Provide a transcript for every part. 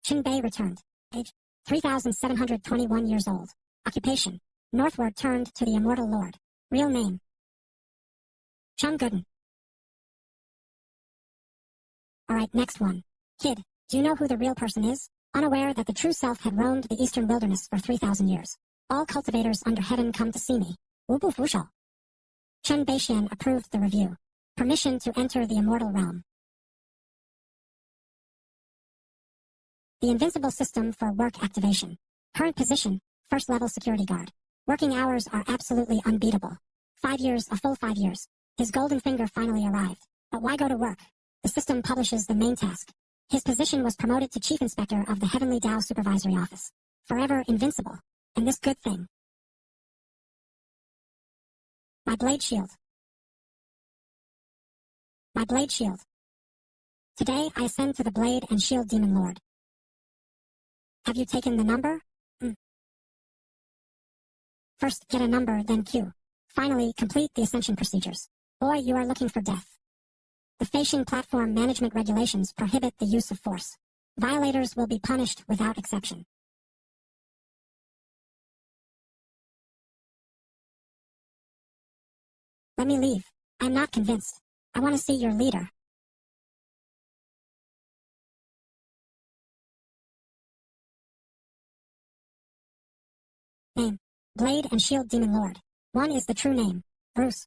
Qinbei returned. Age, 3,721 years old. Occupation, northward turned to the Immortal Lord. Real name, Chun Gooden. Alright, next one. Kid, do you know who the real person is? Unaware that the true self had roamed the eastern wilderness for 3,000 years. All cultivators under heaven come to see me. Wubu Fushao. Chen Beixian approved the review. Permission to enter the Immortal Realm. The invincible system for work activation. Current position, first level security guard. Working hours are absolutely unbeatable. 5 years, a full 5 years. His golden finger finally arrived. But why go to work? The system publishes the main task. His position was promoted to Chief Inspector of the Heavenly Dao Supervisory Office. Forever invincible. And this good thing. My blade shield. My blade shield. Today I ascend to the blade and shield demon lord. Have you taken the number? First get a number, then Q. Finally, complete the ascension procedures. Boy, you are looking for death. The Feishing platform management regulations prohibit the use of force. Violators will be punished without exception. Let me leave. I'm not convinced. I want to see your leader. Name. Blade and Shield Demon Lord. One is the true name. Bruce.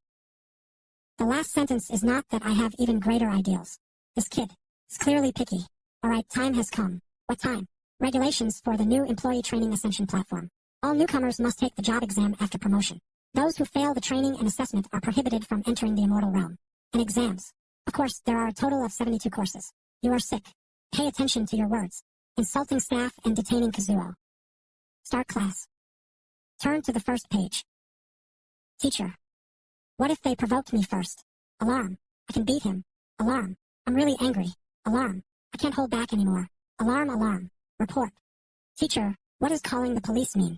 The last sentence is not that I have even greater ideals. This kid is clearly picky. Alright, time has come. What time? Regulations for the new employee training ascension platform. All newcomers must take the job exam after promotion. Those who fail the training and assessment are prohibited from entering the Immortal Realm. And exams. Of course, there are a total of 72 courses. You are sick. Pay attention to your words. Insulting staff and detaining Kazuo. Start class. Turn to the first page. Teacher. What if they provoked me first? Alarm. I can beat him. Alarm. I'm really angry. Alarm. I can't hold back anymore. Alarm, alarm. Report. Teacher, what does calling the police mean?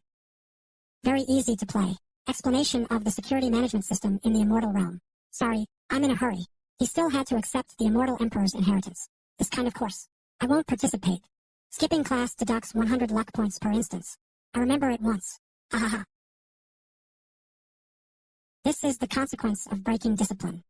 Very easy to play. Explanation of the security management system in the Immortal Realm. Sorry, I'm in a hurry. He still had to accept the Immortal Emperor's inheritance. This kind of course. I won't participate. Skipping class deducts 100 luck points per instance. I remember it once. Ha ha ha. This is the consequence of breaking discipline.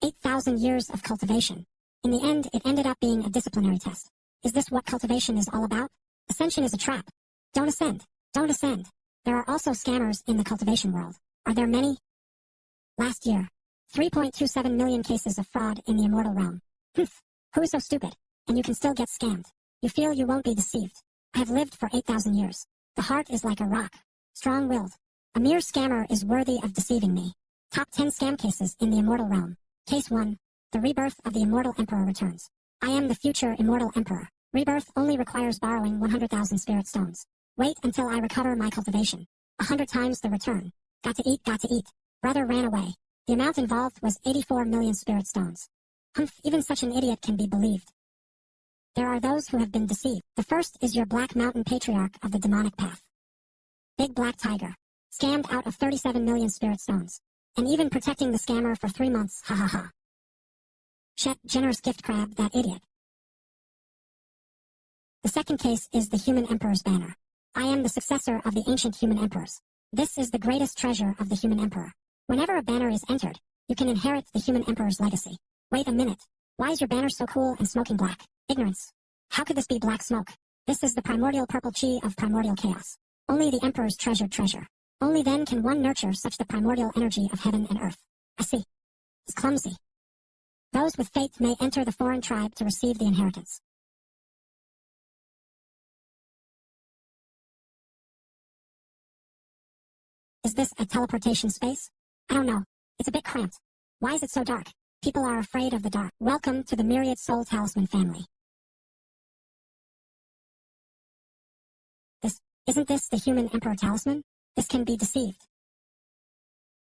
8,000 years of cultivation. In the end, it ended up being a disciplinary test. Is this what cultivation is all about? Ascension is a trap. Don't ascend. Don't ascend. There are also scammers in the cultivation world. Are there many? Last year, 3.27 million cases of fraud in the Immortal Realm. Who is so stupid? And you can still get scammed. You feel you won't be deceived. I have lived for 8,000 years. The heart is like a rock. Strong-willed. A mere scammer is worthy of deceiving me. Top 10 scam cases in the Immortal Realm. Case 1. The rebirth of the Immortal Emperor returns. I am the future Immortal Emperor. Rebirth only requires borrowing 100,000 spirit stones. Wait until I recover my cultivation. 100 times the return. Got to eat, got to eat. Brother ran away. The amount involved was 84 million spirit stones. Even such an idiot can be believed. There are those who have been deceived. The first is your Black Mountain Patriarch of the demonic path. Big Black Tiger. Scammed out of 37 million spirit stones. And even protecting the scammer for 3 months, ha ha ha. Shet, generous gift crab, that idiot. The second case is the Human Emperor's banner. I am the successor of the ancient Human Emperors. This is the greatest treasure of the Human Emperor. Whenever a banner is entered, you can inherit the Human Emperor's legacy. Wait a minute. Why is your banner so cool and smoking black? Ignorance. How could this be black smoke? This is the primordial purple chi of primordial chaos. Only the Emperor's treasured treasure. Only then can one nurture such the primordial energy of heaven and earth. I see. It's clumsy. Those with faith may enter the foreign tribe to receive the inheritance. Is this a teleportation space? I don't know. It's a bit cramped. Why is it so dark? People are afraid of the dark. Welcome to the Myriad Soul Talisman family. Isn't this the Human Emperor Talisman? This can be deceived.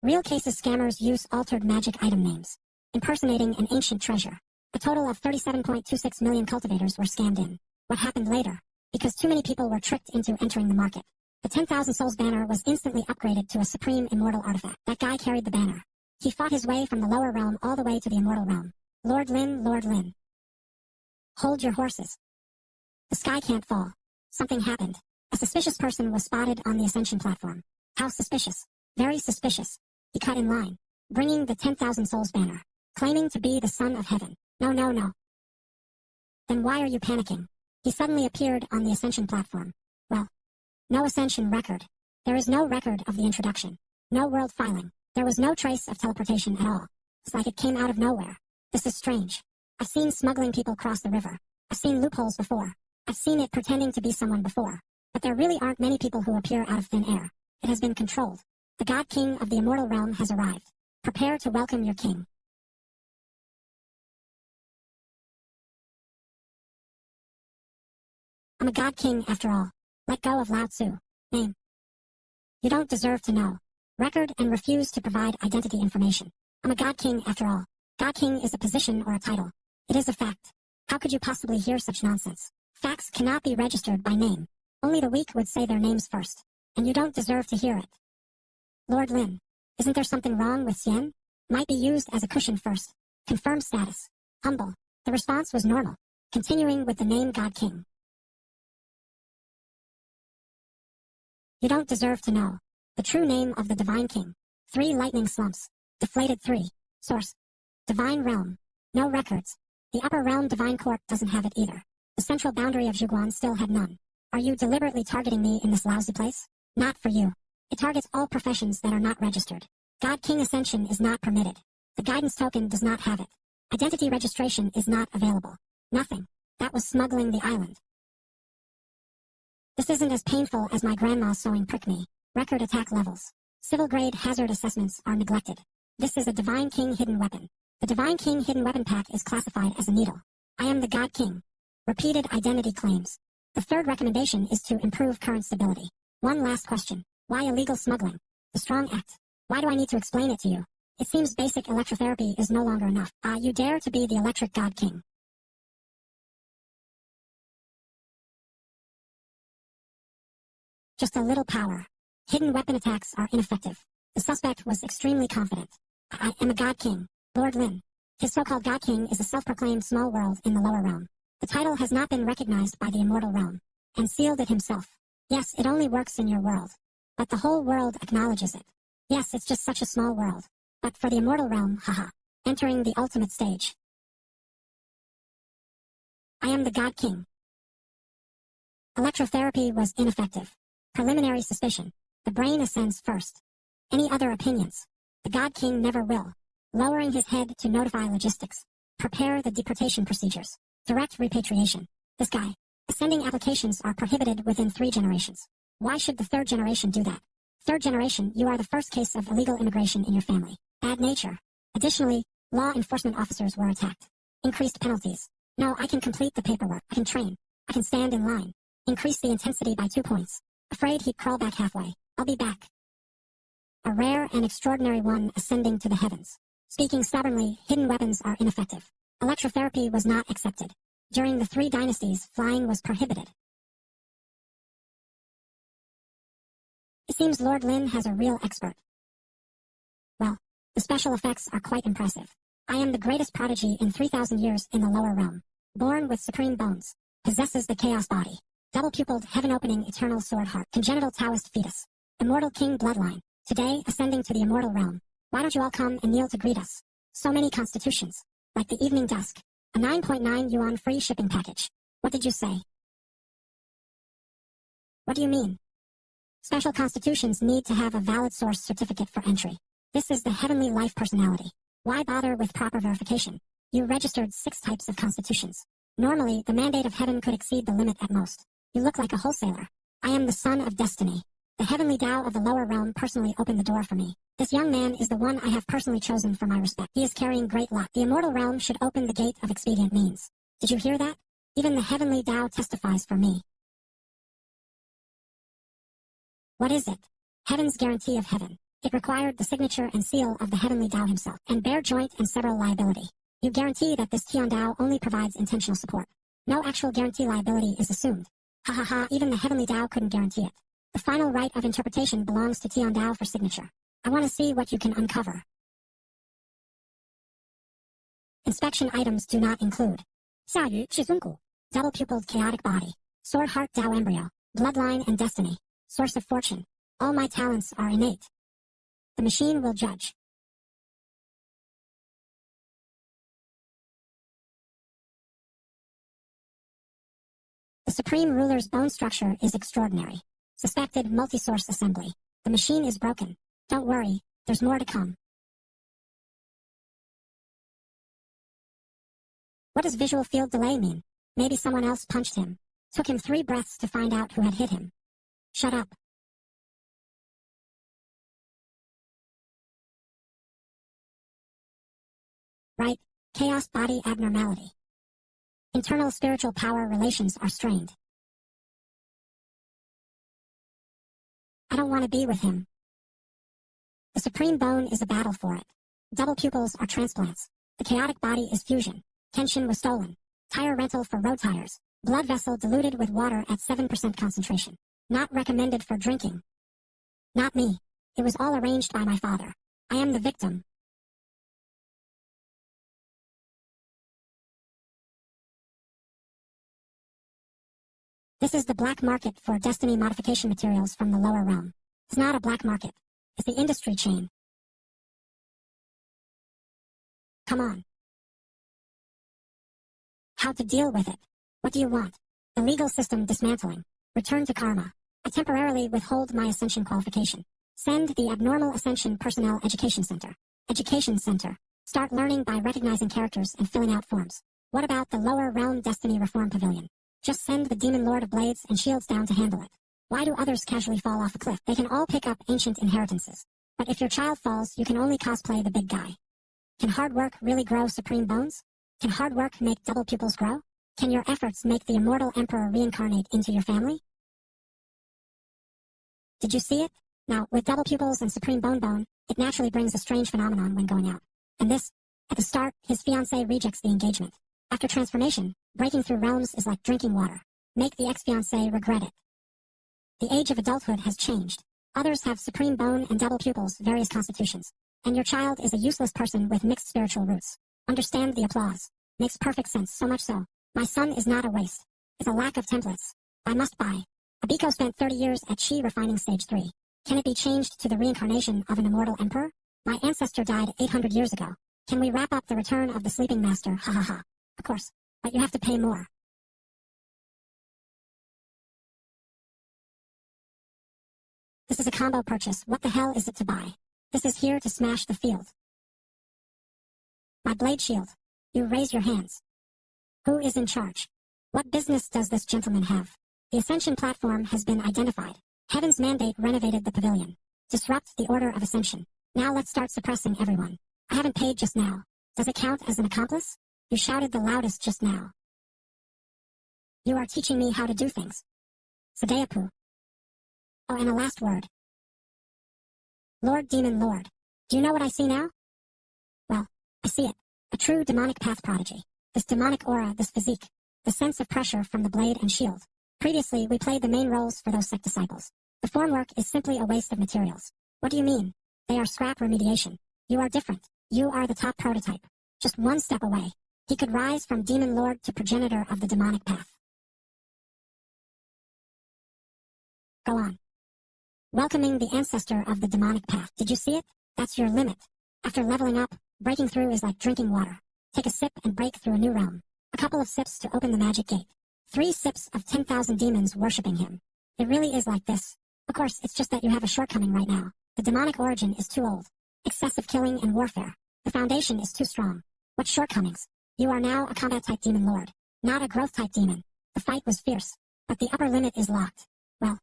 Real cases scammers use altered magic item names, impersonating an ancient treasure. A total of 37.26 million cultivators were scammed in. What happened later? Because too many people were tricked into entering the market. The 10,000 souls banner was instantly upgraded to a supreme immortal artifact. That guy carried the banner. He fought his way from the lower realm all the way to the Immortal Realm. Lord Lin, Lord Lin. Hold your horses. The The sky can't fall. Something happened. A suspicious person was spotted on the ascension platform. How suspicious? Very suspicious. He cut in line, bringing the 10,000 souls banner, claiming to be the son of heaven. No, no, no. Then why are you panicking? He suddenly appeared on the ascension platform. Well, no ascension record. There is no record of the introduction. No world filing. There was no trace of teleportation at all. It's like it came out of nowhere. This is strange. I've seen smuggling people cross the river. I've seen loopholes before. I've seen it pretending to be someone before. But there really aren't many people who appear out of thin air. It has been controlled. The God King of the Immortal Realm has arrived. Prepare to welcome your king. I'm a God King after all. Let go of Lao Tzu. Name. You don't deserve to know. Record and refuse to provide identity information. I'm a God King after all. God King is a position or a title. It is a fact. How could you possibly hear such nonsense? Facts cannot be registered by name. Only the weak would say their names first. And you don't deserve to hear it. Lord Lin. Isn't there something wrong with Xian? Might be used as a cushion first. Confirm status. Humble. The response was normal. Continuing with the name God King. You don't deserve to know. The true name of the Divine King. 3 lightning slumps. Deflated 3. Source. Divine Realm. No records. The Upper Realm Divine Court doesn't have it either. The central boundary of Zhuguan still had none. Are you deliberately targeting me in this lousy place? Not for you. It targets all professions that are not registered. God King Ascension is not permitted. The guidance token does not have it. Identity registration is not available. Nothing. That was smuggling the island. This isn't as painful as my grandma's sewing prick me. Record attack levels. Civil grade hazard assessments are neglected. This is a Divine King hidden weapon. The Divine King hidden weapon pack is classified as a needle. I am the God King. Repeated identity claims. The third recommendation is to improve current stability. One last question. Why illegal smuggling? The Strong Act. Why do I need to explain it to you? It seems basic electrotherapy is no longer enough. You dare to be the electric God King. Just a little power. Hidden weapon attacks are ineffective. The suspect was extremely confident. I am a God King. Lord Lin. His so-called God King is a self-proclaimed small world in the lower realm. The title has not been recognized by the Immortal Realm, and sealed it himself. Yes, it only works in your world. But the whole world acknowledges it. Yes, it's just such a small world. But for the Immortal Realm, haha. Entering the ultimate stage. I am the God King. Electrotherapy was ineffective. Preliminary suspicion. The brain ascends first. Any other opinions? The God King never will. Lowering his head to notify logistics. Prepare the deportation procedures. Direct repatriation. This guy. Ascending applications are prohibited within 3 generations. Why should the 3rd generation do that? 3rd generation, you are the first case of illegal immigration in your family. Bad nature. Additionally, law enforcement officers were attacked. Increased penalties. No, I can complete the paperwork. I can train. I can stand in line. Increase the intensity by 2 points. Afraid he'd crawl back halfway. I'll be back. A rare and extraordinary one ascending to the heavens. Speaking stubbornly, hidden weapons are ineffective. Electrotherapy was not accepted. During the 3 dynasties, flying was prohibited. It seems Lord Lin has a real expert. Well, the special effects are quite impressive. I am the greatest prodigy in 3,000 years in the lower realm. Born with supreme bones. Possesses the chaos body. Double-pupiled, heaven-opening, eternal sword heart. Congenital Taoist fetus. Immortal king bloodline. Today, ascending to the immortal realm. Why don't you all come and kneel to greet us? So many constitutions. Like the evening dusk. A 9.9 yuan free shipping package. What did you say? What do you mean? Special constitutions need to have a valid source certificate for entry. This is the heavenly life personality. Why bother with proper verification? You registered 6 types of constitutions. Normally, the mandate of heaven could exceed the limit at most. You look like a wholesaler. I am the son of destiny. The heavenly Tao of the lower realm personally opened the door for me. This young man is the one I have personally chosen for my respect. He is carrying great luck. The immortal realm should open the gate of expedient means. Did you hear that? Even the heavenly Tao testifies for me. What is it? Heaven's guarantee of heaven. It required the signature and seal of the heavenly Tao himself, and bear joint and several liability. You guarantee that this Tian Tao only provides intentional support. No actual guarantee liability is assumed. Ha ha ha, even the heavenly Tao couldn't guarantee it. The final right of interpretation belongs to Tian Tao for signature. I want to see what you can uncover. Inspection items do not include 下鱼至尊骨, double-pupiled chaotic body, Sword Heart Tao Embryo, Bloodline and Destiny, Source of Fortune. All my talents are innate. The machine will judge. The Supreme Ruler's bone structure is extraordinary. Suspected multi-source assembly. The machine is broken. Don't worry, there's more to come. What does visual field delay mean? Maybe someone else punched him. Took him 3 breaths to find out who had hit him. Shut up. Right, chaos body abnormality. Internal spiritual power relations are strained. I don't want to be with him. The supreme bone is a battle for it. Double pupils are transplants. The chaotic body is fusion. Tension was stolen. Tire rental for road tires. Blood vessel diluted with water at 7% concentration. Not recommended for drinking. Not me. It was all arranged by my father. I am the victim. This is the black market for destiny modification materials from the lower realm. It's not a black market. It's the industry chain. Come on. How to deal with it? What do you want? The legal system dismantling. Return to karma. I temporarily withhold my ascension qualification. Send the Abnormal Ascension Personnel Education Center. Education Center. Start learning by recognizing characters and filling out forms. What about the lower realm destiny reform pavilion? Just send the Demon Lord of Blades and Shields down to handle it. Why do others casually fall off a cliff? They can all pick up ancient inheritances. But if your child falls, you can only cosplay the big guy. Can hard work really grow supreme bones? Can hard work make double pupils grow? Can your efforts make the Immortal Emperor reincarnate into your family? Did you see it? Now, with double pupils and supreme bone, it naturally brings a strange phenomenon when going out. And this, at the start, his fiancée rejects the engagement. After transformation, breaking through realms is like drinking water. Make the ex-fiancé regret it. The age of adulthood has changed. Others have supreme bone and double pupils, various constitutions. And your child is a useless person with mixed spiritual roots. Understand the applause. Makes perfect sense, so much so. My son is not a waste. It's a lack of templates. I must buy. Abiko spent 30 years at Chi refining stage 3. Can it be changed to the reincarnation of an immortal emperor? My ancestor died 800 years ago. Can we wrap up the return of the sleeping master? Ha ha ha. Of course, but you have to pay more. This is a combo purchase. What the hell is it to buy? This is here to smash the field. My blade shield. You raise your hands. Who is in charge? What business does this gentleman have? The Ascension platform has been identified. Heaven's mandate renovated the pavilion. Disrupt the order of Ascension. Now let's start suppressing everyone. I haven't paid just now. Does it count as an accomplice? You shouted the loudest just now. You are teaching me how to do things. Sadeapu. Oh, and a last word. Lord Demon Lord. Do you know what I see now? Well, I see it. A true demonic path prodigy. This demonic aura, this physique. The sense of pressure from the blade and shield. Previously, we played the main roles for those sect disciples. The formwork is simply a waste of materials. What do you mean? They are scrap remediation. You are different. You are the top prototype. Just one step away. He could rise from demon lord to progenitor of the demonic path. Go on. Welcoming the ancestor of the demonic path. Did you see it? That's your limit. After leveling up, breaking through is like drinking water. Take a sip and break through a new realm. A couple of sips to open the magic gate. 3 sips of 10,000 demons worshipping him. It really is like this. Of course, it's just that you have a shortcoming right now. The demonic origin is too old. Excessive killing and warfare. The foundation is too strong. What shortcomings? You are now a combat-type demon lord, not a growth-type demon. The fight was fierce, but the upper limit is locked. Well,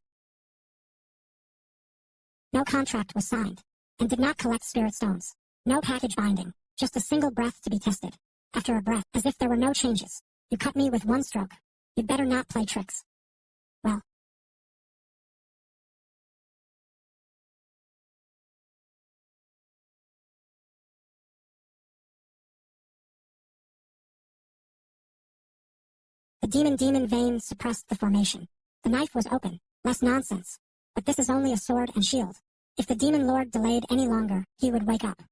no contract was signed, and did not collect spirit stones. No package binding, just a single breath to be tested. After a breath, as if there were no changes. You cut me with one stroke. You'd better not play tricks. Well. The demon vein suppressed the formation. The knife was open. Less nonsense. But this is only a sword and shield. If the demon lord delayed any longer, he would wake up.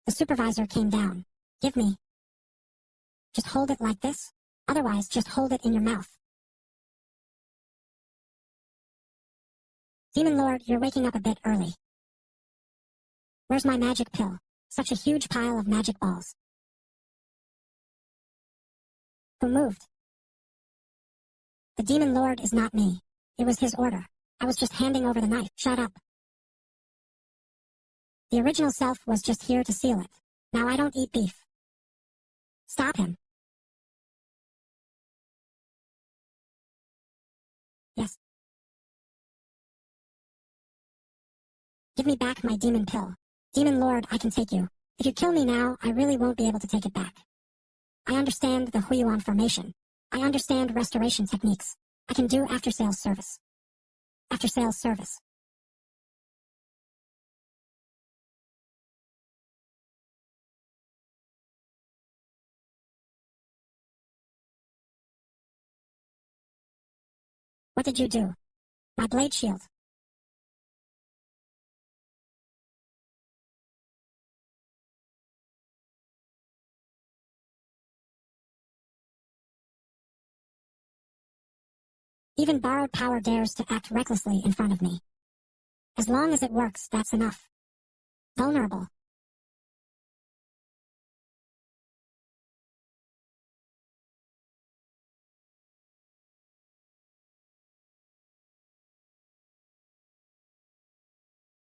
The supervisor came down. Give me. Just hold it like this? Otherwise, just hold it in your mouth. Demon Lord, you're waking up a bit early. Where's my magic pill? Such a huge pile of magic balls. Who moved? The Demon Lord is not me. It was his order. I was just handing over the knife. Shut up. The original self was just here to seal it. Now I don't eat beef. Stop him. Yes. Give me back my demon pill. Demon Lord, I can take you. If you kill me now, I really won't be able to take it back. I understand the Huiyuan formation. I understand restoration techniques. I can do after-sales service. After-sales service. What did you do? My blade shield. Even borrowed power dares to act recklessly in front of me. As long as it works, that's enough. Vulnerable.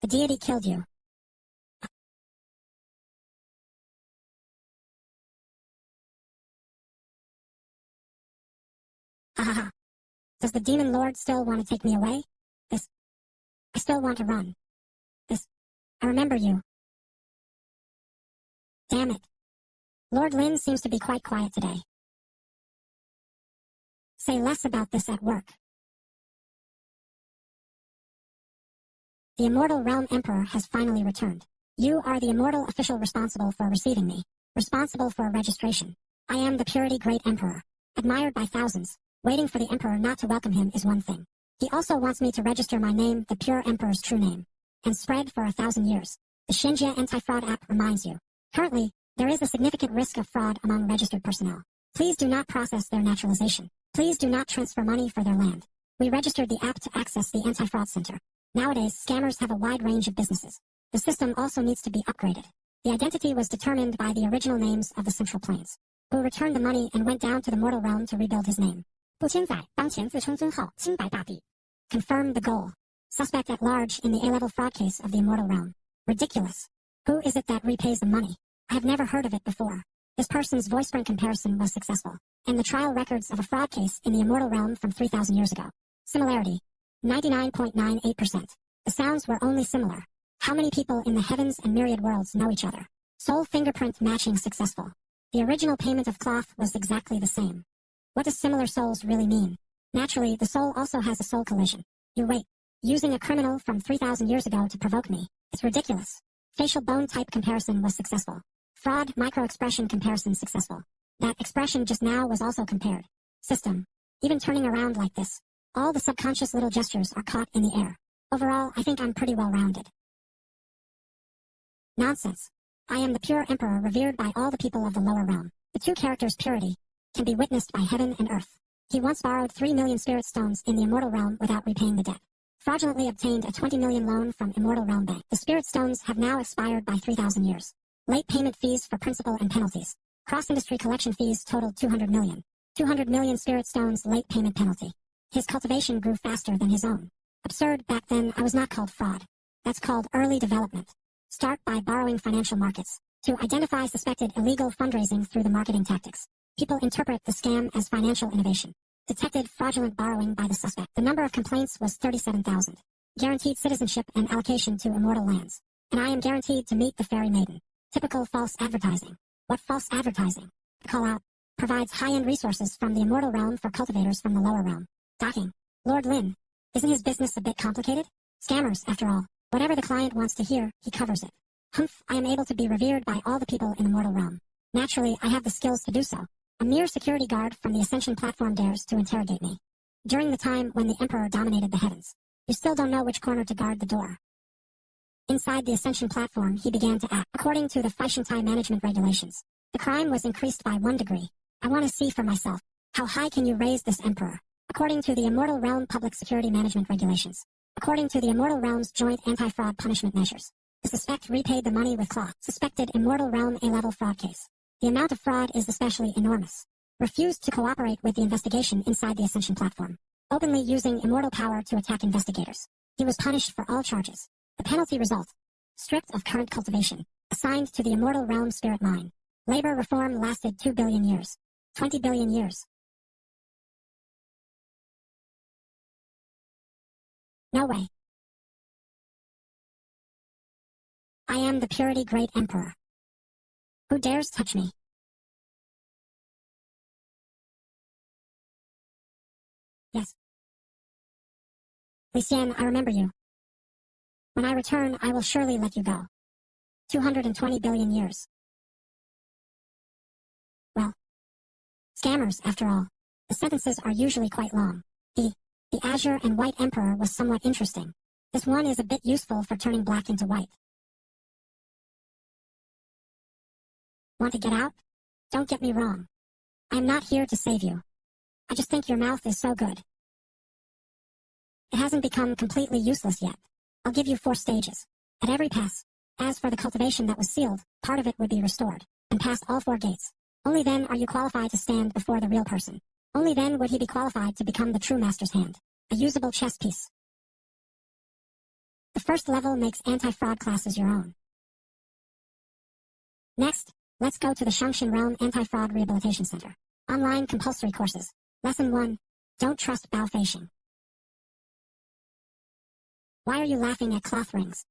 The deity killed you. Ha ha ha. Does the Demon Lord still want to take me away? I still want to run. I remember you. Damn it. Lord Lin seems to be quite quiet today. Say less about this at work. The Immortal Realm Emperor has finally returned. You are the immortal official responsible for receiving me, responsible for registration. I am the Purity Great Emperor, admired by thousands. Waiting for the Emperor not to welcome him is one thing. He also wants me to register my name, the Pure Emperor's true name, and spread for 1,000 years. The Shinjia anti-fraud app reminds you. Currently, there is a significant risk of fraud among registered personnel. Please do not process their naturalization. Please do not transfer money for their land. We registered the app to access the anti-fraud center. Nowadays, scammers have a wide range of businesses. The system also needs to be upgraded. The identity was determined by the original names of the Central Plains, who returned the money and went down to the mortal realm to rebuild his name. 不千载当前自称尊号清白大帝. Confirm the goal. Suspect at large in the A-level fraud case of the Immortal Realm. Ridiculous. Who is it that repays the money? I have never heard of it before. This person's voice print comparison was successful, and the trial records of a fraud case in the Immortal Realm from 3,000 years ago. Similarity. 99.98%. The sounds were only similar. How many people in the heavens and myriad worlds know each other? Soul fingerprint matching successful. The original payment of cloth was exactly the same. What does similar souls really mean? Naturally, the soul also has a soul collision. You wait. Using a criminal from 3,000 years ago to provoke me. It's ridiculous. Facial bone type comparison was successful. Fraud micro-expression comparison successful. That expression just now was also compared. System. Even turning around like this. All the subconscious little gestures are caught in the air. Overall, I think I'm pretty well-rounded. Nonsense. I am the pure emperor revered by all the people of the lower realm. The two characters' purity can be witnessed by heaven and earth. He once borrowed 3 million spirit stones in the Immortal Realm without repaying the debt. Fraudulently obtained a 20 million loan from Immortal Realm Bank. The spirit stones have now expired by 3,000 years. Late payment fees for principal and penalties. Cross-industry collection fees totaled 200 million. 200 million spirit stones late payment penalty. His cultivation grew faster than his own. Absurd. Back then, I was not called fraud. That's called early development. Start by borrowing financial markets. To identify suspected illegal fundraising through the marketing tactics. People interpret the scam as financial innovation. Detected fraudulent borrowing by the suspect. The number of complaints was 37,000. Guaranteed citizenship and allocation to immortal lands. And I am guaranteed to meet the fairy maiden. Typical false advertising. What false advertising? The call out provides high-end resources from the immortal realm for cultivators from the lower realm. Docking. Lord Lin. Isn't his business a bit complicated? Scammers, after all. Whatever the client wants to hear, he covers it. Humph, I am able to be revered by all the people in the mortal realm. Naturally, I have the skills to do so. A mere security guard from the Ascension platform dares to interrogate me. During the time when the Emperor dominated the heavens. You still don't know which corner to guard the door. Inside the Ascension platform, he began to act according to the Faishantai management regulations. The crime was increased by 1 degree. I want to see for myself. How high can you raise this Emperor? According to the Immortal Realm public security management regulations. According to the Immortal Realm's joint anti-fraud punishment measures, the suspect repaid the money with cloth. Suspected Immortal Realm A-level fraud case. The amount of fraud is especially enormous. Refused to cooperate with the investigation inside the Ascension platform. Openly using immortal power to attack investigators. He was punished for all charges. The penalty result. Stripped of current cultivation. Assigned to the Immortal Realm spirit mine. Labor reform lasted 2 billion years. 20 billion years. No way. I am the Purity Great Emperor. Who dares touch me? Yes. Lucien, I remember you. When I return, I will surely let you go. 220 billion years. Well, scammers, after all. The sentences are usually quite long. The Azure and White Emperor was somewhat interesting. This one is a bit useful for turning black into white. Want to get out? Don't get me wrong. I am not here to save you. I just think your mouth is so good. It hasn't become completely useless yet. I'll give you 4 stages. At every pass. As for the cultivation that was sealed, part of it would be restored, and pass all 4 gates. Only then are you qualified to stand before the real person. Only then would he be qualified to become the true master's hand. A usable chess piece. The first level makes anti-fraud classes your own. Next, let's go to the Shangshan Realm Anti-Fraud Rehabilitation Center. Online compulsory courses. Lesson 1. Don't trust Bao Feishing. Why are you laughing at cloth rings?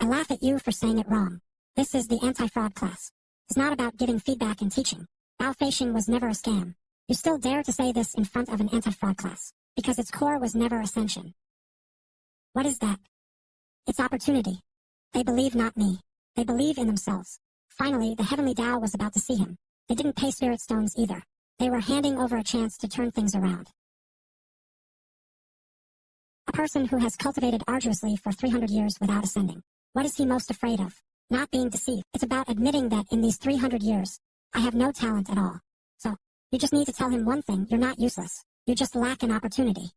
I laugh at you for saying it wrong. This is the anti-fraud class. It's not about giving feedback and teaching. Bao Feishing was never a scam. You still dare to say this in front of an anti-fraud class, because its core was never ascension. What is that? It's opportunity. They believe not me. They believe in themselves. Finally, the heavenly Tao was about to see him. They didn't pay spirit stones either. They were handing over a chance to turn things around. A person who has cultivated arduously for 300 years without ascending. What is he most afraid of? Not being deceived. It's about admitting that in these 300 years, I have no talent at all. So, you just need to tell him one thing: you're not useless. You just lack an opportunity.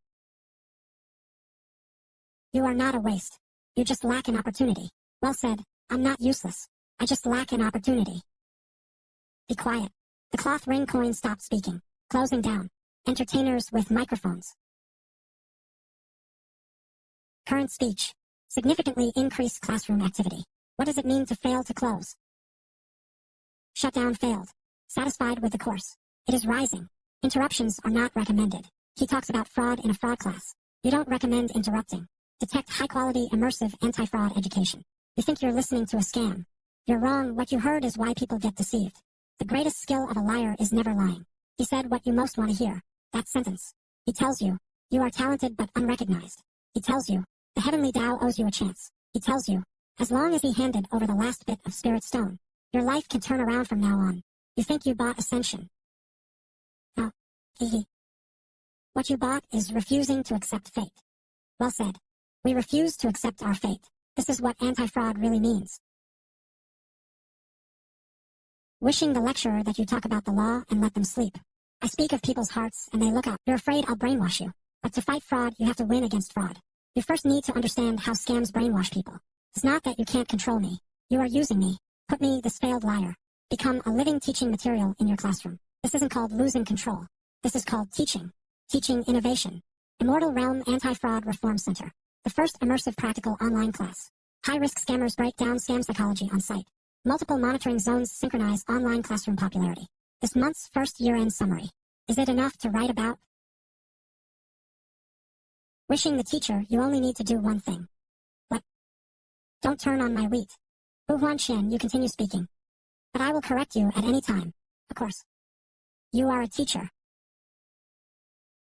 You are not a waste. You just lack an opportunity. Well said. I'm not useless. I just lack an opportunity. Be quiet. The cloth ring coin stopped speaking. Closing down. Entertainers with microphones. Current speech. Significantly increased classroom activity. What does it mean to fail to close? Shutdown failed. Satisfied with the course. It is rising. Interruptions are not recommended. He talks about fraud in a fraud class. You don't recommend interrupting. Detect high-quality, immersive anti-fraud education. You think you're listening to a scam. You're wrong. What you heard is why people get deceived. The greatest skill of a liar is never lying. He said what you most want to hear. That sentence. He tells you, you are talented but unrecognized. He tells you, the heavenly Tao owes you a chance. He tells you, as long as he handed over the last bit of spirit stone, your life can turn around from now on. You think you bought ascension. No. What you bought is refusing to accept fate. Well said. We refuse to accept our fate. This is what anti-fraud really means. Wishing the lecturer that you talk about the law and let them sleep. I speak of people's hearts and they look up. You're afraid I'll brainwash you. But to fight fraud, you have to win against fraud. You first need to understand how scams brainwash people. It's not that you can't control me. You are using me. Put me, this failed liar. Become a living teaching material in your classroom. This isn't called losing control. This is called teaching. Teaching innovation. Immortal Realm Anti-Fraud Reform Center. The first immersive practical online class. High-risk scammers break down scam psychology on site. Multiple monitoring zones synchronize online classroom popularity. This month's first year-end summary. Is it enough to write about? Wishing the teacher, you only need to do one thing. What? Don't turn on my wheat. Wu Huanshan, you continue speaking. But I will correct you at any time. Of course. You are a teacher.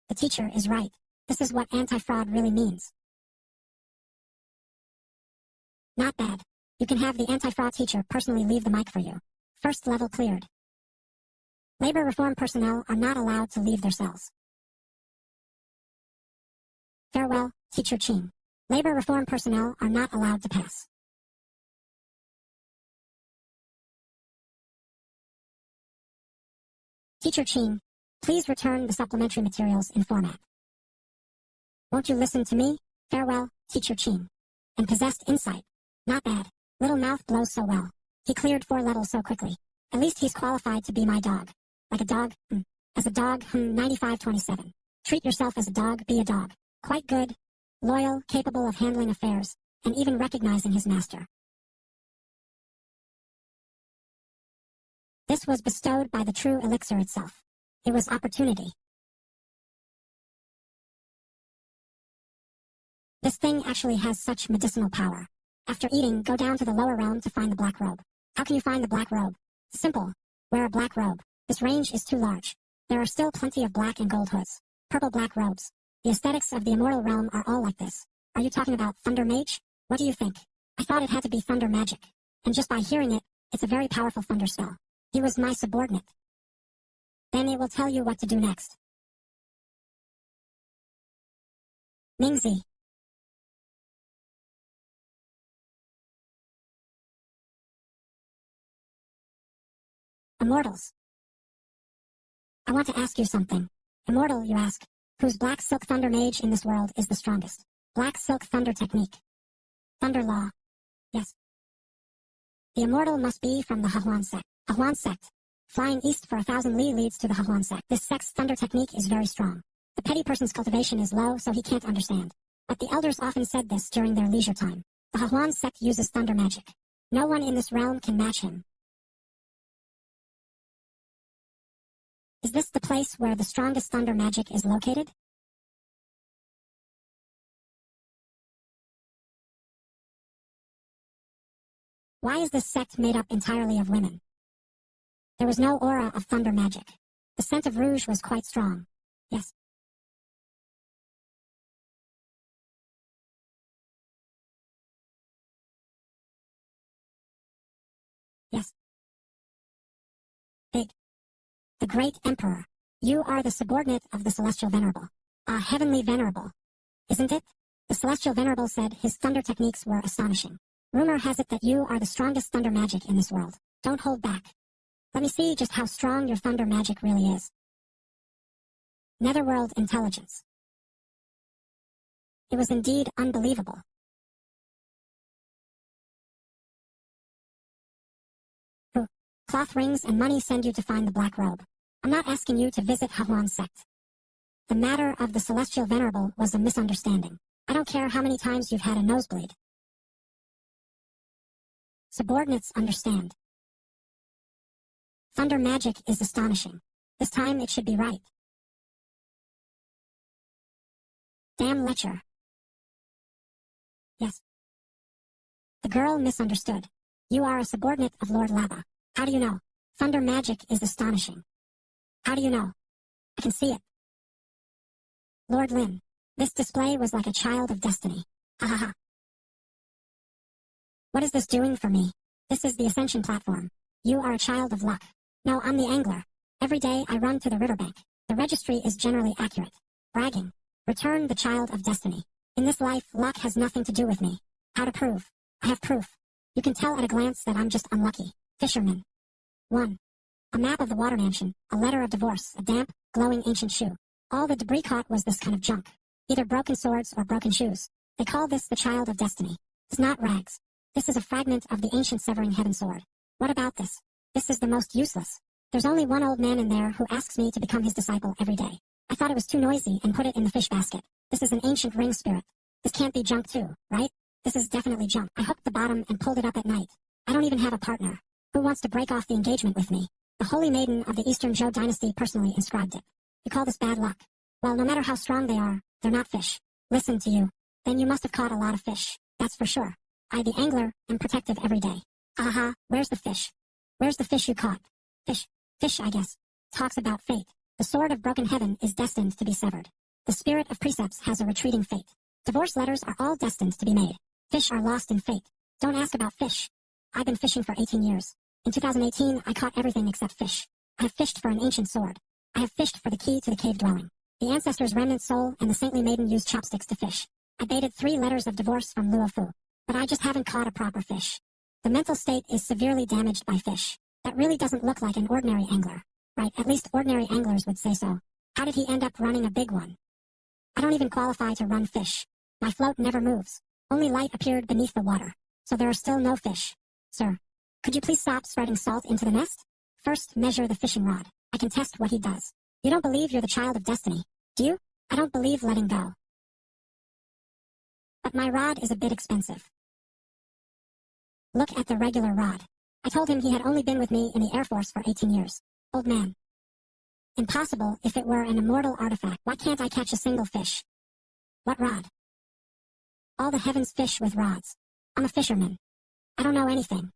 The teacher is right. This is what anti-fraud really means. Not bad. You can have the anti-fraud teacher personally leave the mic for you. First level cleared. Labor reform personnel are not allowed to leave their cells. Farewell, Teacher Ching. Labor reform personnel are not allowed to pass. Teacher Ching, please return the supplementary materials in format. Won't you listen to me? Farewell, teacher Chin. And possessed insight. Not bad. Little mouth blows so well. He cleared 4 levels so quickly. At least he's qualified to be my dog. Like a dog? As a dog? 9527. Treat yourself as a dog, be a dog. Quite good. Loyal, capable of handling affairs, and even recognizing his master. This was bestowed by the true elixir itself. It was opportunity. This thing actually has such medicinal power. After eating, go down to the lower realm to find the black robe. How can you find the black robe? Simple. Wear a black robe. This range is too large. There are still plenty of black and gold hoods. Purple black robes. The aesthetics of the Immortal Realm are all like this. Are you talking about Thunder Mage? What do you think? I thought it had to be Thunder Magic. And just by hearing it, it's a very powerful thunder spell. He was my subordinate. Then it will tell you what to do next. Mingzi. Immortals. I want to ask you something. Immortal, you ask, whose black silk thunder mage in this world is the strongest? Black silk thunder technique. Thunder law. Yes. The immortal must be from the Hahuan sect. Hahuan sect. Flying east for 1,000 li leads to the Hahuan sect. This sect's thunder technique is very strong. The petty person's cultivation is low, so he can't understand. But the elders often said this during their leisure time. The Hahuan sect uses thunder magic. No one in this realm can match him. Is this the place where the strongest thunder magic is located? Why is this sect made up entirely of women? There was no aura of thunder magic. The scent of rouge was quite strong. Yes. Yes. Big. The Great Emperor. You are the subordinate of the Celestial Venerable. A heavenly venerable. Isn't it? The Celestial Venerable said his thunder techniques were astonishing. Rumor has it that you are the strongest thunder magic in this world. Don't hold back. Let me see just how strong your thunder magic really is. Netherworld intelligence. It was indeed unbelievable. Who? Cloth rings and money send you to find the black robe. I'm not asking you to visit Hahuan sect. The matter of the Celestial Venerable was a misunderstanding. I don't care how many times you've had a nosebleed. Subordinates understand. Thunder magic is astonishing. This time it should be right. Damn lecher. Yes. The girl misunderstood. You are a subordinate of Lord Laba. How do you know? Thunder magic is astonishing. How do you know? I can see it. Lord Lin. This display was like a child of destiny. Ha ha ha. What is this doing for me? This is the ascension platform. You are a child of luck. No, I'm the angler. Every day I run to the riverbank. The registry is generally accurate. Bragging. Return the child of destiny. In this life, luck has nothing to do with me. How to prove? I have proof. You can tell at a glance that I'm just unlucky. Fisherman. 1. A map of the water mansion, a letter of divorce, a damp, glowing ancient shoe. All the debris caught was this kind of junk. Either broken swords or broken shoes. They call this the child of destiny. It's not rags. This is a fragment of the ancient severing heaven sword. What about this? This is the most useless. There's only one old man in there who asks me to become his disciple every day. I thought it was too noisy and put it in the fish basket. This is an ancient ring spirit. This can't be junk too, right? This is definitely junk. I hooked the bottom and pulled it up at night. I don't even have a partner. Who wants to break off the engagement with me? The Holy Maiden of the Eastern Zhou dynasty personally inscribed it. You call this bad luck? Well, no matter how strong they are, they're not fish. Listen to you. Then you must have caught a lot of fish. That's for sure. I, the angler, am protective every day. Aha, where's the fish? Where's the fish you caught? Fish, I guess. Talks about fate. The sword of broken heaven is destined to be severed. The spirit of precepts has a retreating fate. Divorce letters are all destined to be made. Fish are lost in fate. Don't ask about fish. I've been fishing for 18 years. In 2018, I caught everything except fish. I have fished for an ancient sword. I have fished for the key to the cave dwelling. The ancestor's remnant soul and the saintly maiden used chopsticks to fish. I baited 3 letters of divorce from Luo Fu. But I just haven't caught a proper fish. The mental state is severely damaged by fish. That really doesn't look like an ordinary angler. Right, at least ordinary anglers would say so. How did he end up running a big one? I don't even qualify to run fish. My float never moves. Only light appeared beneath the water. So there are still no fish. Sir, could you please stop spreading salt into the nest? First, measure the fishing rod. I can test what he does. You don't believe you're the child of destiny, do you? I don't believe letting go. But my rod is a bit expensive. Look at the regular rod. I told him he had only been with me in the Air Force for 18 years. Old man. Impossible if it were an immortal artifact. Why can't I catch a single fish? What rod? All the heavens fish with rods. I'm a fisherman. I don't know anything.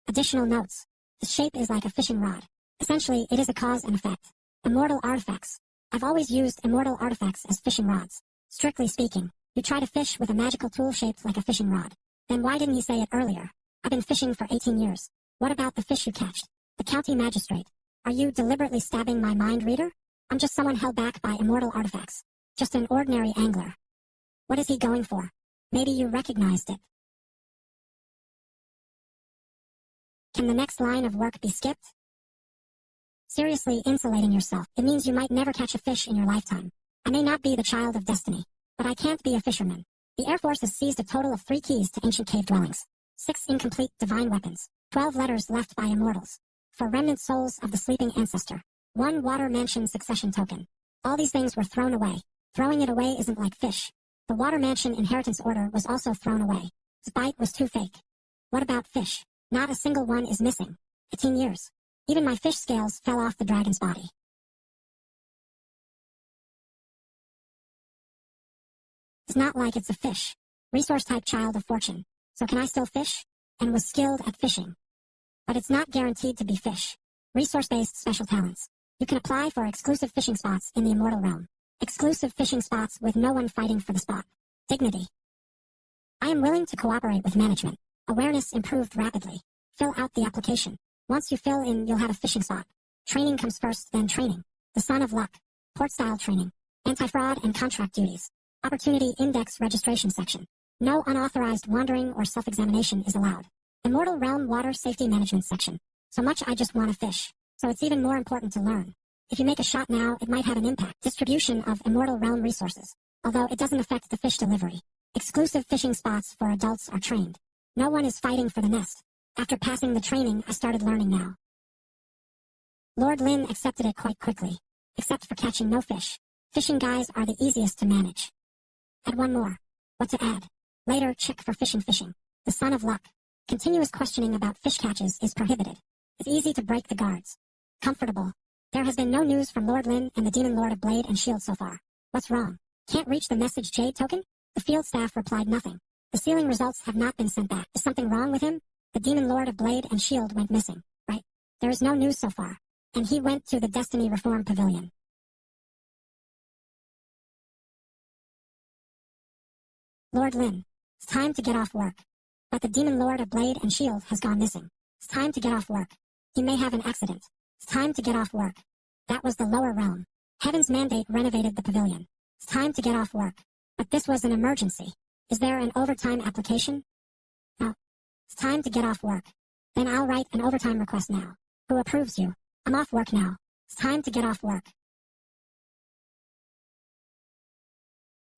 Additional notes. The shape is like a fishing rod. Essentially, it is a cause and effect. Immortal artifacts. I've always used immortal artifacts as fishing rods. Strictly speaking, you try to fish with a magical tool shaped like a fishing rod. Then why didn't he say it earlier? I've been fishing for 18 years. What about the fish you catched? The county magistrate. Are you deliberately stabbing my mind reader? I'm just someone held back by immortal artifacts. Just an ordinary angler. What is he going for? Maybe you recognized it. Can the next line of work be skipped? Seriously insulating yourself. It means you might never catch a fish in your lifetime. I may not be the child of destiny, but I can't be a fisherman. The Air Force has seized a total of 3 keys to ancient cave dwellings, 6 incomplete divine weapons, 12 letters left by immortals, 4 remnant souls of the sleeping ancestor, 1 water mansion succession token. All these things were thrown away. Throwing it away isn't like fish. The water mansion inheritance order was also thrown away. Its bite was too fake. What about fish? Not a single one is missing. 18 years. Even my fish scales fell off the dragon's body. It's not like it's a fish. Resource-type child of fortune. So can I still fish? And was skilled at fishing. But it's not guaranteed to be fish. Resource-based special talents. You can apply for exclusive fishing spots in the Immortal Realm. Exclusive fishing spots with no one fighting for the spot. Dignity. I am willing to cooperate with management. Awareness improved rapidly. Fill out the application. Once you fill in, you'll have a fishing spot. Training comes first, then training. The Son of Luck. Port-style training. Anti-fraud and contract duties. Opportunity Index registration section. No unauthorized wandering or self-examination is allowed. Immortal Realm water safety management section. So much I just want to fish. So it's even more important to learn. If you make a shot now, it might have an impact. Distribution of Immortal Realm resources. Although it doesn't affect the fish delivery. Exclusive fishing spots for adults are trained. No one is fighting for the nest. After passing the training, I started learning now. Lord Lin accepted it quite quickly. Except for catching no fish. Fishing guys are the easiest to manage. Add one more. What to add? Later, check for fishing. The Son of Luck. Continuous questioning about fish catches is prohibited. It's easy to break the guards. Comfortable. There has been no news from Lord Lin and the Demon Lord of Blade and Shield so far. What's wrong? Can't reach the message Jade token? The field staff replied nothing. The sealing results have not been sent back. Is something wrong with him? The Demon Lord of Blade and Shield went missing, right? There is no news so far. And he went to the Destiny Reform Pavilion. Lord Lin. It's time to get off work. But the Demon Lord of Blade and Shield has gone missing. It's time to get off work. He may have an accident. It's time to get off work. That was the lower realm. Heaven's mandate renovated the pavilion. It's time to get off work. But this was an emergency. Is there an overtime application? No. It's time to get off work. Then I'll write an overtime request now. Who approves you? I'm off work now. It's time to get off work.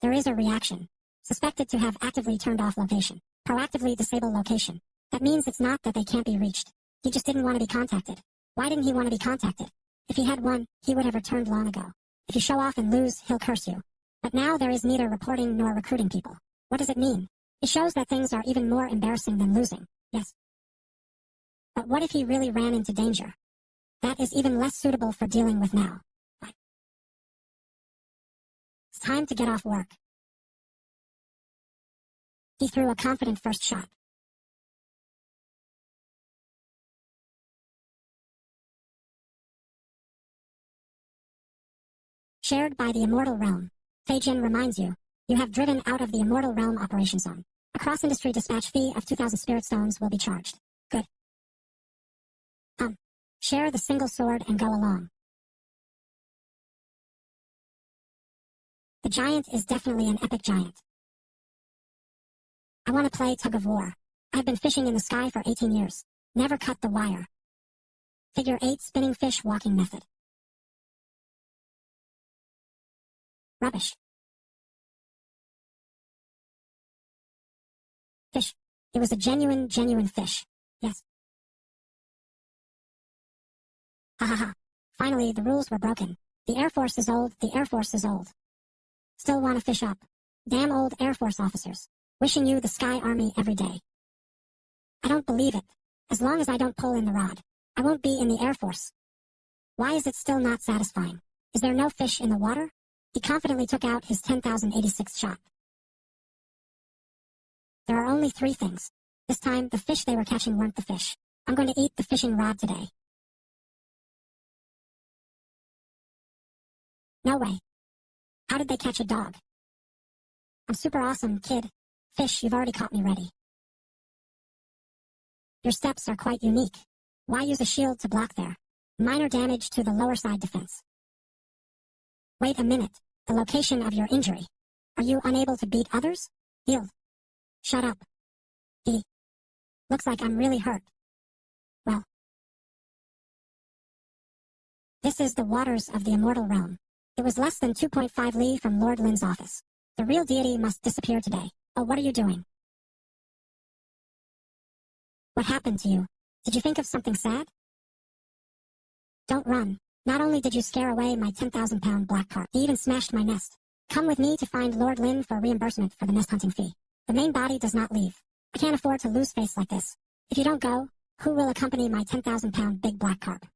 There is a reaction. Suspected to have actively turned off location. Proactively disable location. That means it's not that they can't be reached. He just didn't want to be contacted. Why didn't he want to be contacted? If he had won, he would have returned long ago. If you show off and lose, he'll curse you. But now there is neither reporting nor recruiting people. What does it mean? It shows that things are even more embarrassing than losing. Yes. But what if he really ran into danger? That is even less suitable for dealing with now. What? It's time to get off work. He threw a confident first shot. Shared by the Immortal Realm. Feijin reminds you, you have driven out of the Immortal Realm operation zone. A cross-industry dispatch fee of 2,000 spirit stones will be charged. Good. Share the single sword and go along. The giant is definitely an epic giant. I want to play tug of war. I've been fishing in the sky for 18 years. Never cut the wire. Figure 8 spinning fish walking method. Rubbish. It was a genuine fish. Yes. Ha ha ha. Finally, the rules were broken. The Air Force is old, the Air Force is old. Still wanna fish up. Damn old Air Force officers. Wishing you the Sky Army every day. I don't believe it. As long as I don't pull in the rod, I won't be in the Air Force. Why is it still not satisfying? Is there no fish in the water? He confidently took out his 10,086th shot. There are only 3 things. This time, the fish they were catching weren't the fish. I'm going to eat the fishing rod today. No way. How did they catch a dog? I'm super awesome, kid. Fish, you've already caught me ready. Your steps are quite unique. Why use a shield to block there? Minor damage to the lower side defense. Wait a minute. The location of your injury. Are you unable to beat others? Healed. Shut up. Looks like I'm really hurt. Well. This is the waters of the Immortal Realm. It was less than 2.5 li from Lord Lin's office. The real deity must disappear today. Oh, what are you doing? What happened to you? Did you think of something sad? Don't run. Not only did you scare away my 10,000-pound black carp, he even smashed my nest. Come with me to find Lord Lin for reimbursement for the nest hunting fee. The main body does not leave. I can't afford to lose face like this. If you don't go, who will accompany my 10,000-pound big black carp?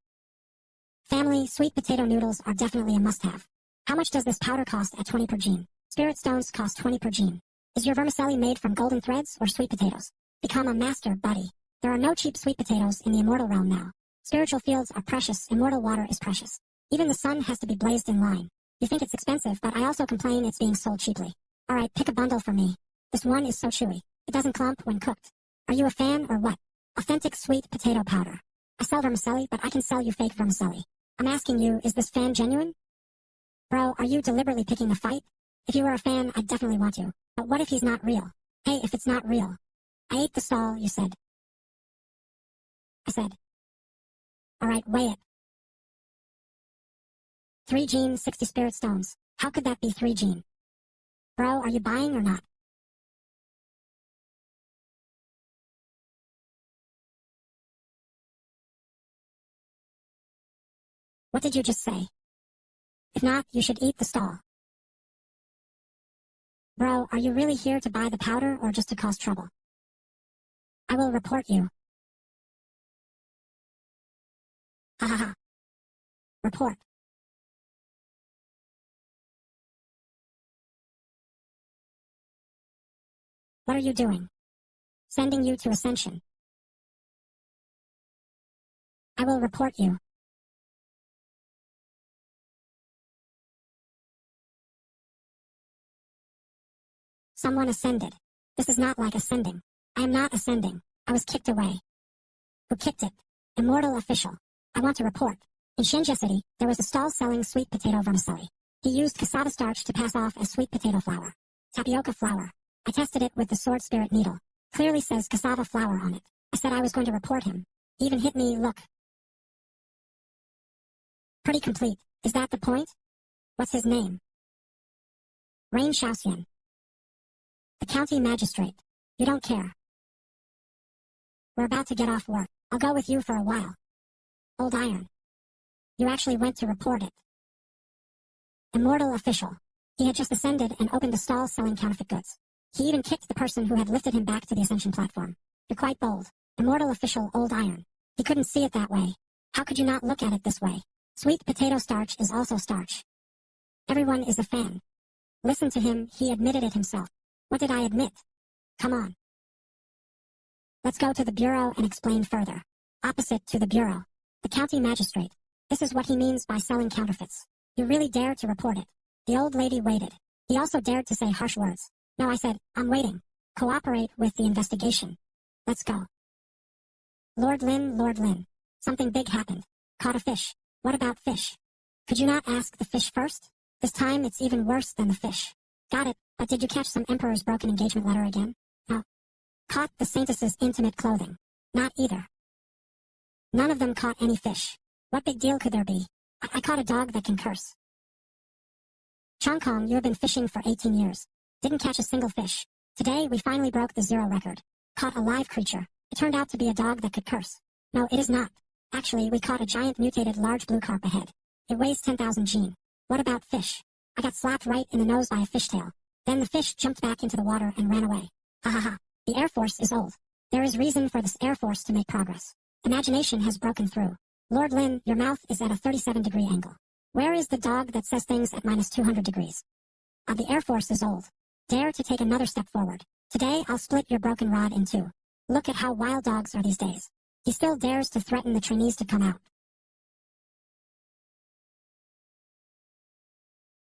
Family, sweet potato noodles are definitely a must-have. How much does this powder cost at 20 per gene? Spirit stones cost 20 per gene. Is your vermicelli made from golden threads or sweet potatoes? Become a master, buddy. There are no cheap sweet potatoes in the Immortal Realm now. Spiritual fields are precious, immortal water is precious. Even the sun has to be blazed in line. You think it's expensive, but I also complain it's being sold cheaply. Alright, pick a bundle for me. This one is so chewy. It doesn't clump when cooked. Are you a fan or what? Authentic sweet potato powder. I sell vermicelli, but I can sell you fake vermicelli. I'm asking you, is this fan genuine? Bro, are you deliberately picking a fight? If you were a fan, I'd definitely want to. But what if he's not real? Hey, if it's not real. I ate the stall, you said. I said. Alright, weigh it. 3 gene, 60 spirit stones. How could that be 3 gene? Bro, are you buying or not? What did you just say? If not, you should eat the stall. Bro, are you really here to buy the powder or just to cause trouble? I will report you. Ha ha ha. Report. What are you doing? Sending you to Ascension. I will report you. Someone ascended. This is not like ascending. I am not ascending. I was kicked away. Who kicked it? Immortal official. I want to report. In Shinja City, there was a stall selling sweet potato vermicelli. He used cassava starch to pass off as sweet potato flour. Tapioca flour. I tested it with the sword spirit needle. Clearly says cassava flour on it. I said I was going to report him. He even hit me, look. Pretty complete. Is that the point? What's his name? Rain Shaoxian. The county magistrate. You don't care. We're about to get off work. I'll go with you for a while. Old Iron. You actually went to report it. Immortal official. He had just ascended and opened a stall selling counterfeit goods. He even kicked the person who had lifted him back to the Ascension platform. You're quite bold. Immortal official Old Iron. He couldn't see it that way. How could you not look at it this way? Sweet potato starch is also starch. Everyone is a fan. Listen to him, he admitted it himself. What did I admit? Come on. Let's go to the bureau and explain further. Opposite to the bureau. The county magistrate. This is what he means by selling counterfeits. You really dare to report it. The old lady waited. He also dared to say harsh words. No, I said, I'm waiting. Cooperate with the investigation. Let's go. Lord Lin. Something big happened. Caught a fish. What about fish? Could you not ask the fish first? This time it's even worse than the fish. Got it, but did you catch some Emperor's broken engagement letter again? No. Caught the Saintess's intimate clothing. Not either. None of them caught any fish. What big deal could there be? I caught a dog that can curse. Chong Kong, you have been fishing for 18 years. Didn't catch a single fish. Today, we finally broke the 0 record. Caught a live creature. It turned out to be a dog that could curse. No, it is not. Actually, we caught a giant mutated large blue carp ahead. It weighs 10,000 gene. What about fish? I got slapped right in the nose by a fishtail. Then the fish jumped back into the water and ran away. Ha ha ha. The Air Force is old. There is reason for this Air Force to make progress. Imagination has broken through. Lord Lin, your mouth is at a 37-degree angle. Where is the dog that says things at minus 200 degrees? The Air Force is old. Dare to take another step forward. Today I'll split your broken rod in two. Look at how wild dogs are these days. He still dares to threaten the trainees to come out.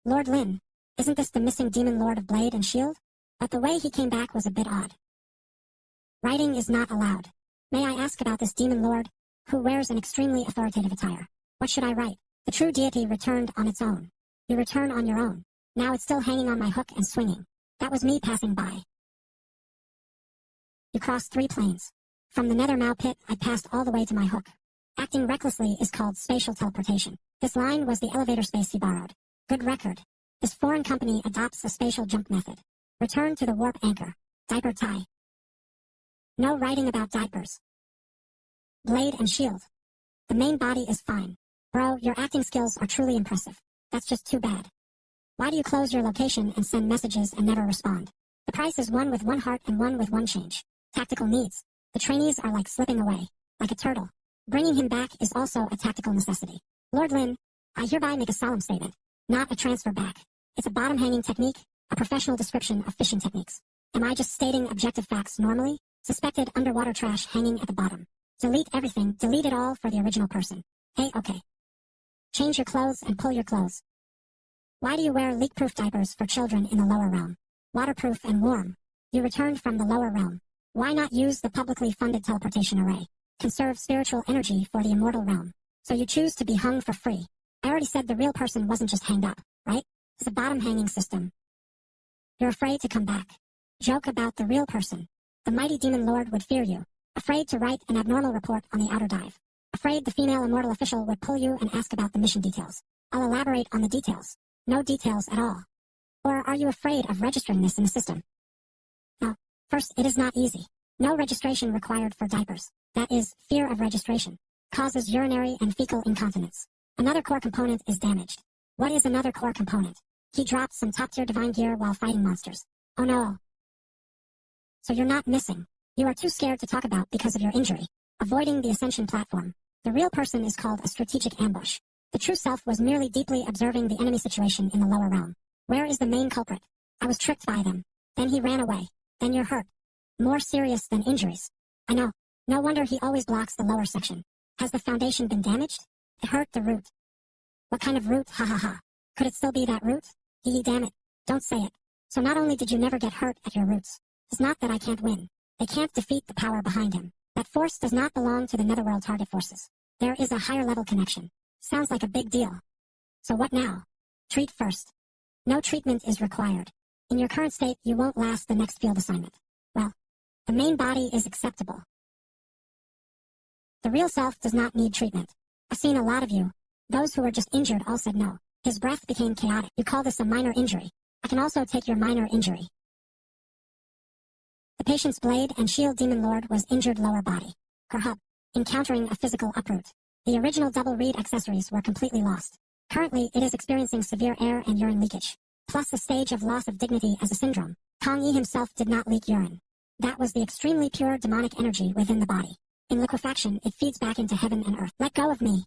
Lord Lin, isn't this the missing demon lord of blade and shield? But the way he came back was a bit odd. Writing is not allowed. May I ask about this demon lord, who wears an extremely authoritative attire? What should I write? The true deity returned on its own. You return on your own. Now it's still hanging on my hook and swinging. That was me passing by. You crossed 3 planes. From the nether Mao pit, I passed all the way to my hook. Acting recklessly is called spatial teleportation. This line was the elevator space he borrowed. Good record. This foreign company adopts a spatial jump method. Return to the warp anchor. Diaper tie. No writing about diapers. Blade and shield. The main body is fine. Bro, your acting skills are truly impressive. That's just too bad. Why do you close your location and send messages and never respond? The price is 1 with 1 heart and 1 with 1 change. Tactical needs. The trainees are like slipping away. Like a turtle. Bringing him back is also a tactical necessity. Lord Lin, I hereby make a solemn statement. Not a transfer back. It's a bottom-hanging technique, a professional description of fishing techniques. Am I just stating objective facts normally? Suspected underwater trash hanging at the bottom. Delete everything, delete it all for the original person. Hey, okay. Change your clothes and pull your clothes. Why do you wear leak-proof diapers for children in the lower realm? Waterproof and warm. You returned from the lower realm. Why not use the publicly funded teleportation array? Conserve spiritual energy for the Immortal Realm. So you choose to be hung for free. I already said the real person wasn't just hanged up, right? It's a bottom-hanging system. You're afraid to come back. Joke about the real person. The mighty demon lord would fear you. Afraid to write an abnormal report on the outer dive. Afraid the female immortal official would pull you and ask about the mission details. I'll elaborate on the details. No details at all. Or are you afraid of registering this in the system? No. First, it is not easy. No registration required for diapers. That is, fear of registration. Causes urinary and fecal incontinence. Another core component is damaged. What is another core component? He dropped some top-tier divine gear while fighting monsters. Oh no. So you're not missing. You are too scared to talk about because of your injury. Avoiding the ascension platform. The real person is called a strategic ambush. The true self was merely deeply observing the enemy situation in the lower realm. Where is the main culprit? I was tricked by them. Then he ran away. Then you're hurt. More serious than injuries. I know. No wonder he always blocks the lower section. Has the foundation been damaged? It hurt the root. What kind of root? Ha ha ha. Could it still be that root? Hee damn it. Don't say it. So not only did you never get hurt at your roots. It's not that I can't win. They can't defeat the power behind him. That force does not belong to the netherworld target forces. There is a higher level connection. Sounds like a big deal. So what now? Treat first. No treatment is required. In your current state, you won't last the next field assignment. Well, the main body is acceptable. The real self does not need treatment. I've seen a lot of you. Those who were just injured all said no. His breath became chaotic. You call this a minor injury. I can also take your minor injury. The patient's blade and shield demon lord was injured lower body. Her hub. Encountering a physical uproot. The original double reed accessories were completely lost. Currently, it is experiencing severe air and urine leakage, plus a stage of loss of dignity as a syndrome. Kong Yi himself did not leak urine. That was the extremely pure demonic energy within the body. In liquefaction, it feeds back into heaven and earth. Let go of me.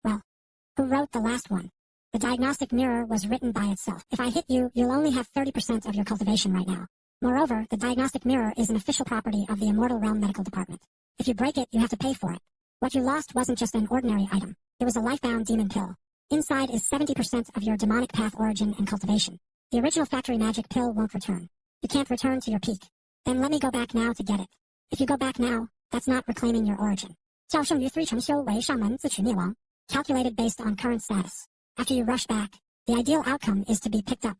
Well, who wrote the last one? The diagnostic mirror was written by itself. If I hit you, you'll only have 30% of your cultivation right now. Moreover, the diagnostic mirror is an official property of the Immortal Realm Medical Department. If you break it, you have to pay for it. What you lost wasn't just an ordinary item. It was a life-bound demon pill. Inside is 70% of your demonic path origin and cultivation. The original factory magic pill won't return. You can't return to your peak. Then let me go back now to get it. If you go back now, that's not reclaiming your origin. 较胜于3成修为上门自取灭亡. Calculated based on current status. After you rush back, the ideal outcome is to be picked up.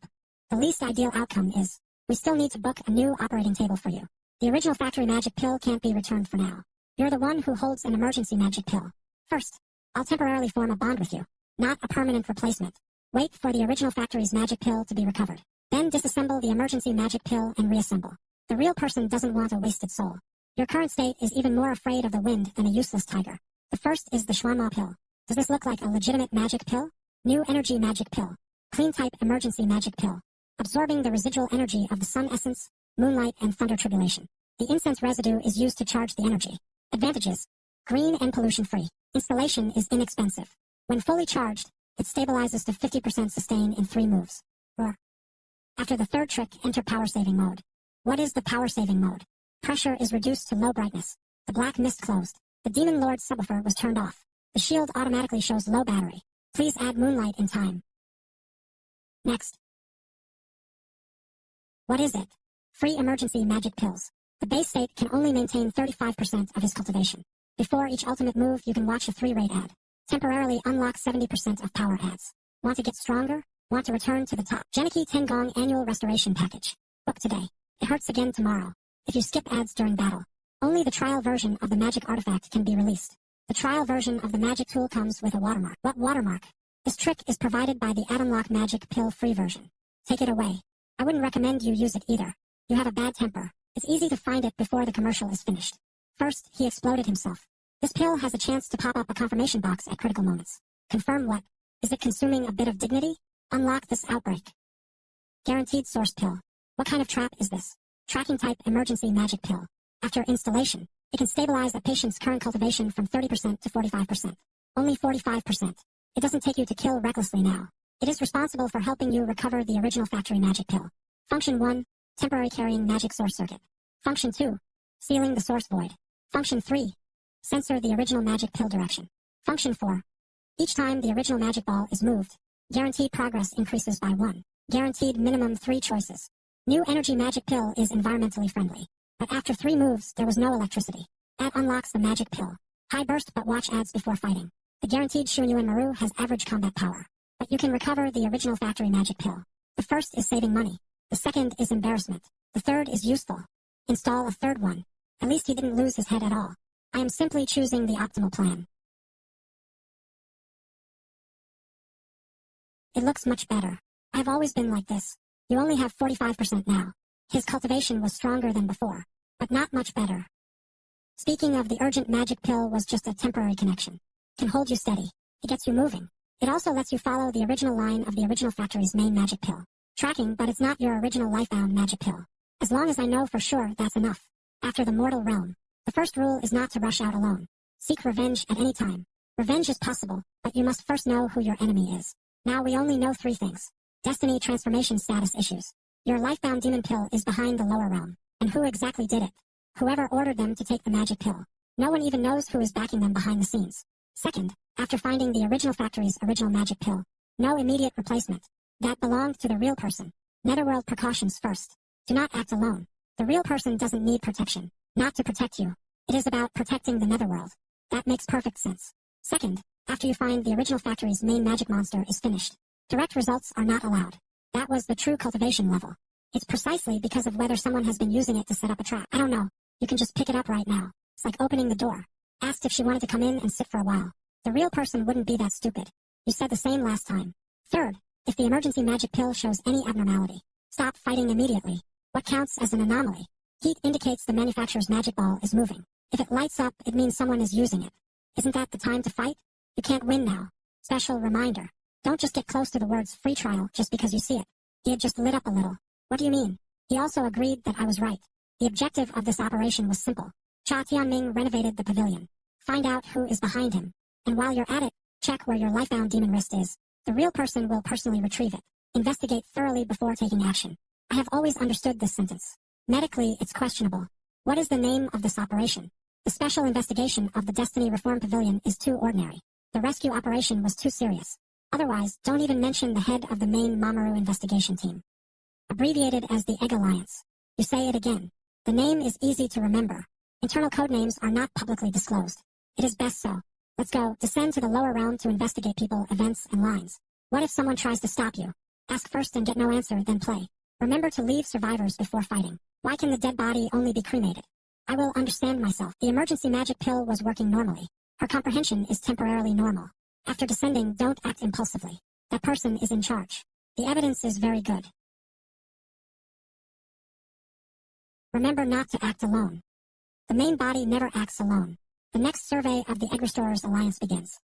The least ideal outcome is, we still need to book a new operating table for you. The original factory magic pill can't be returned for now. You're the one who holds an emergency magic pill. First, I'll temporarily form a bond with you. Not a permanent replacement. Wait for the original factory's magic pill to be recovered. Then disassemble the emergency magic pill and reassemble. The real person doesn't want a wasted soul. Your current state is even more afraid of the wind than a useless tiger. The first is the Schwanma pill. Does this look like a legitimate magic pill? New energy magic pill. Clean type emergency magic pill. Absorbing the residual energy of the sun essence, moonlight, and thunder tribulation. The incense residue is used to charge the energy. Advantages. Green and pollution-free. Installation is inexpensive. When fully charged, it stabilizes to 50% sustain in 3 moves. After the third trick, enter power-saving mode. What is the power-saving mode? Pressure is reduced to low brightness. The black mist closed. The Demon Lord's subwoofer was turned off. The shield automatically shows low battery. Please add moonlight in time. Next. What is it? Free emergency magic pills. The base state can only maintain 35% of his cultivation. Before each ultimate move, you can watch a 3-rate ad. Temporarily unlock 70% of power ads. Want to get stronger? Want to return to the top? Geniki Tengong Annual Restoration Package. Book today. It hurts again tomorrow. If you skip ads during battle, only the trial version of the magic artifact can be released. The trial version of the magic tool comes with a watermark. What watermark? This trick is provided by the Add-Unlock Magic Pill free version. Take it away. I wouldn't recommend you use it either. You have a bad temper. It's easy to find it before the commercial is finished. First, he exploded himself. This pill has a chance to pop up a confirmation box at critical moments. Confirm what? Is it consuming a bit of dignity? Unlock this outbreak. Guaranteed source pill. What kind of trap is this? Tracking type emergency magic pill. After installation, it can stabilize a patient's current cultivation from 30% to 45%. Only 45%. It doesn't take you to kill recklessly now. It is responsible for helping you recover the original factory magic pill. Function 1, temporary carrying magic source circuit. Function 2, sealing the source void. Function 3, censor the original magic pill direction. Function 4, each time the original magic ball is moved, guaranteed progress increases by 1. Guaranteed minimum 3 choices. New energy magic pill is environmentally friendly. But after 3 moves, there was no electricity. That unlocks the magic pill. High burst but watch ads before fighting. The guaranteed Shunyuan Maru has average combat power. But you can recover the original factory magic pill. The first is saving money. The second is embarrassment. The third is useful. Install a third one. At least he didn't lose his head at all. I am simply choosing the optimal plan. It looks much better. I have always been like this. You only have 45% now. His cultivation was stronger than before, but not much better. Speaking of, the urgent magic pill was just a temporary connection. Can hold you steady. It gets you moving. It also lets you follow the original line of the original factory's main magic pill. Tracking, but it's not your original lifebound magic pill. As long as I know for sure, that's enough. After the Mortal Realm, the first rule is not to rush out alone. Seek revenge at any time. Revenge is possible, but you must first know who your enemy is. Now we only know 3 things. Destiny transformation status issues. Your lifebound demon pill is behind the lower realm. And who exactly did it? Whoever ordered them to take the magic pill. No one even knows who is backing them behind the scenes. Second, after finding the original factory's original magic pill, no immediate replacement. That belonged to the real person. Netherworld precautions first. Do not act alone. The real person doesn't need protection. Not to protect you. It is about protecting the Netherworld. That makes perfect sense. Second, after you find the original factory's main magic monster is finished, direct results are not allowed. That was the true cultivation level. It's precisely because of whether someone has been using it to set up a trap. I don't know. You can just pick it up right now. It's like opening the door. Asked if she wanted to come in and sit for a while. The real person wouldn't be that stupid. You said the same last time. Third, if the emergency magic pill shows any abnormality, stop fighting immediately. What counts as an anomaly? Heat indicates the manufacturer's magic ball is moving. If it lights up, it means someone is using it. Isn't that the time to fight? You can't win now. Special reminder. Don't just get close to the words free trial just because you see it. He had just lit up a little. What do you mean? He also agreed that I was right. The objective of this operation was simple. Cha Tianming renovated the pavilion. Find out who is behind him. And while you're at it, check where your lifebound demon wrist is. The real person will personally retrieve it. Investigate thoroughly before taking action. I have always understood this sentence. Medically, it's questionable. What is the name of this operation? The special investigation of the Destiny Reform Pavilion is too ordinary. The rescue operation was too serious. Otherwise, don't even mention the head of the main Mamoru investigation team. Abbreviated as the Egg Alliance. You say it again. The name is easy to remember. Internal code names are not publicly disclosed. It is best so. Let's go. Descend to the lower realm to investigate people, events, and lines. What if someone tries to stop you? Ask first and get no answer, then play. Remember to leave survivors before fighting. Why can the dead body only be cremated? I will understand myself. The emergency magic pill was working normally. Her comprehension is temporarily normal. After descending, don't act impulsively. That person is in charge. The evidence is very good. Remember not to act alone. The main body never acts alone. The next survey of the Egg Restorers Alliance begins.